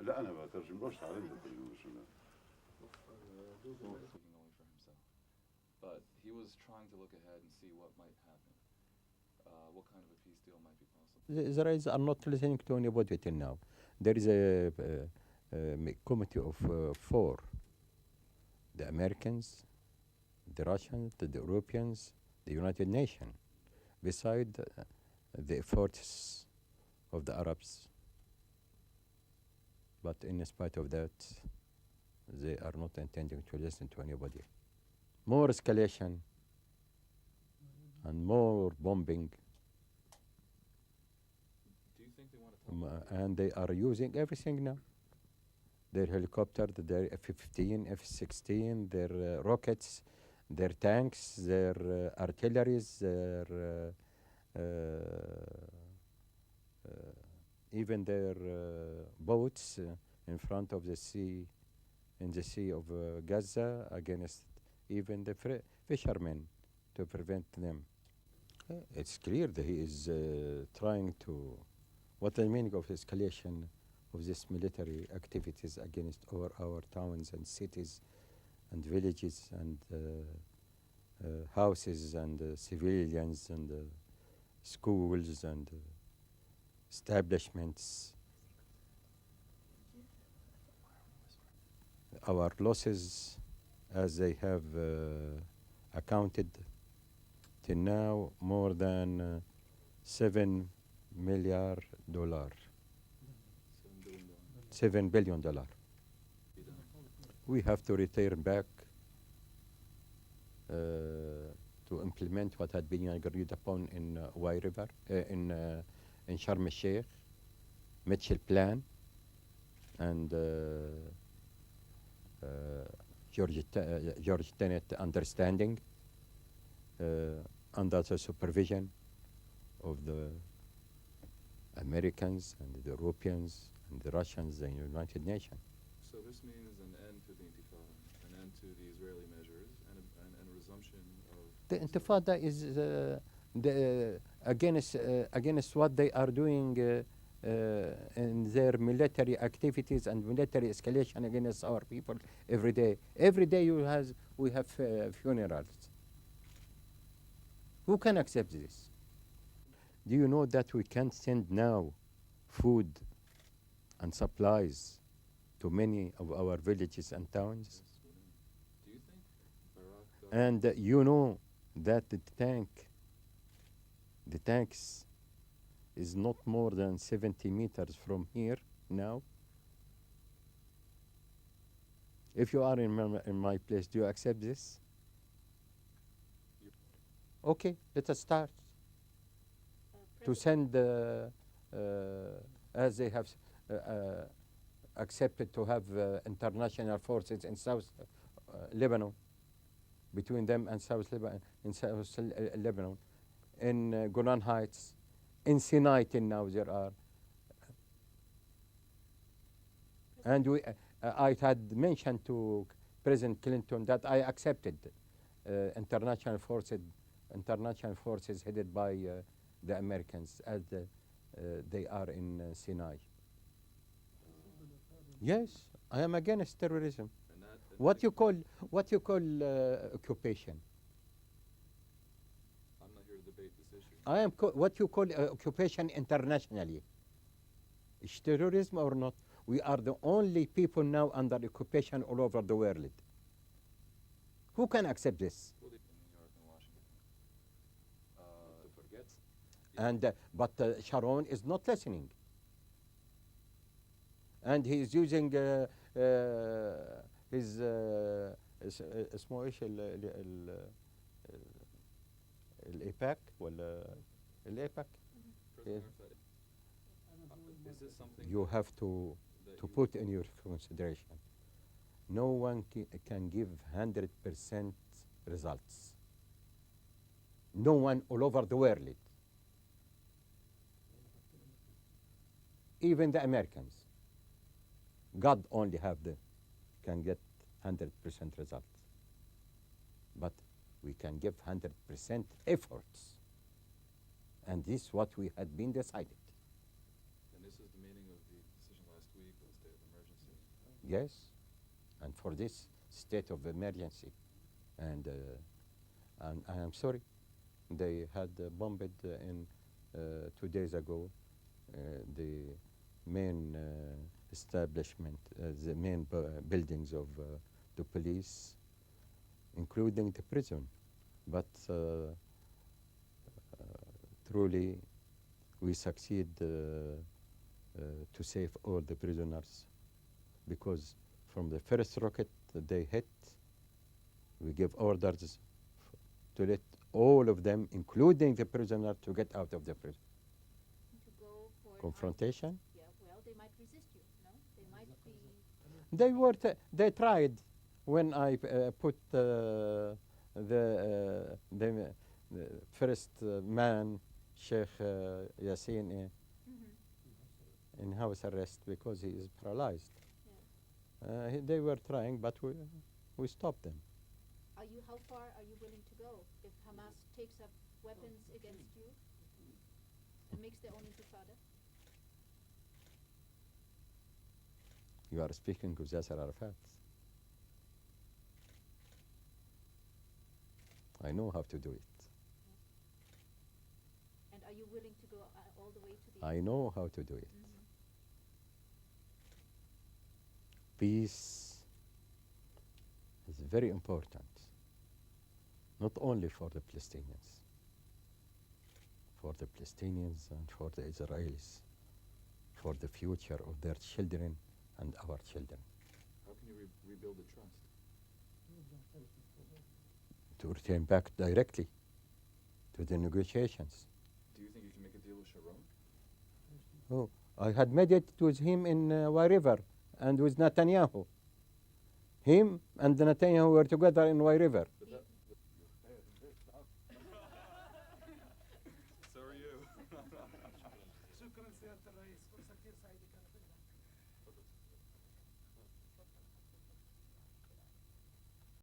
لا أنا بترجملوش تعلمت الترجمة شنو. Speaking only for himself, but he was trying to look ahead and see what might happen, what kind of a peace deal might be possible. The Israelis are not listening to anybody till now. There is a committee of four: the Americans, the Russians, the Europeans, the United Nations, beside the efforts of the Arabs. But in spite of that, they are not intending to listen to anybody. More escalation and more bombing. Do you think they want to talk? And they are using everything now. Their helicopter, their F-15, F-16, their rockets, their tanks, their artilleries, their even their boats in front of the sea, in the Sea of Gaza, against even the fishermen to prevent them. It's clear that he is trying to, what the meaning of escalation of this military activities against our towns and cities and villages and houses and civilians and schools and establishments. Our losses, as they have accounted till now, more than $7 million. $7 billion. We have to return back to implement what had been agreed upon in Wye River, in Sharm el-Sheikh, Mitchell Plan, and George Tenet Understanding, under the supervision of the Americans and the Europeans and the Russians and the United Nations. So this means an end to the intifada, an end to the Israeli measures, and a resumption of... The intifada is against what they are doing in their military activities and military escalation against our people every day. Every day we have funerals. Who can accept this? Do you know that we can't send now food and supplies to many of our villages and towns? Do you think Iraq... And you know that the tanks is not more than 70 meters from here now. If you are in my place, do you accept this? Okay, let us start to send, as they have accepted to have international forces in South Lebanon, between them and South Lebanon, in Golan Heights, in Sinai till now there are. And I had mentioned to President Clinton that I accepted international forces headed by the Americans as they are in Sinai. Yes, I am against terrorism. What you call occupation? I'm not here to debate this issue. I am what you call occupation internationally. Is terrorism or not? We are the only people now under occupation all over the world. Who can accept this? In New York and Washington. To forget. And but Sharon is not listening. And he is using his اسمه ايش الإيباك ولا الإيباك. Is this something You have to put in your consideration. No one can give 100% results. No one all over the world. Even the Americans. God only can get 100% results. But we can give 100% efforts. And this is what we had been decided. And this is the meaning of the decision last week, the state of Yes, and for this state of emergency. And I am sorry, they had bombed in 2 days ago the main establishment, the main buildings of the police, including the prison. But truly, we succeed to save all the prisoners, because from the first rocket that they hit, we give orders to let all of them, including the prisoner, to get out of the prison. To go for Confrontation? Yeah, well, they might resist you, no? They might be. They tried when I put the first man, Sheikh Yassin, in house arrest because he is paralyzed. Yeah. They were trying, but we stopped them. How far are you willing to go if Hamas takes up weapons against you and makes their own intifada? You are speaking with Yasser Arafat. I know how to do it. And are you willing to go all the way to the I end? know how to do it. Mhm. Peace is very important, not only for the Palestinians and for the Israelis, for the future of their children and our children. How can you rebuild the trust? To return back directly to the negotiations. Do you think you can make a deal with Sharon? Oh, I had mediated with him in Wye River and with Netanyahu. Him and Netanyahu were together in Wye River. But that, so are you. شكرا سيادة الرئيس، فرصة كثير سعيدة كانت.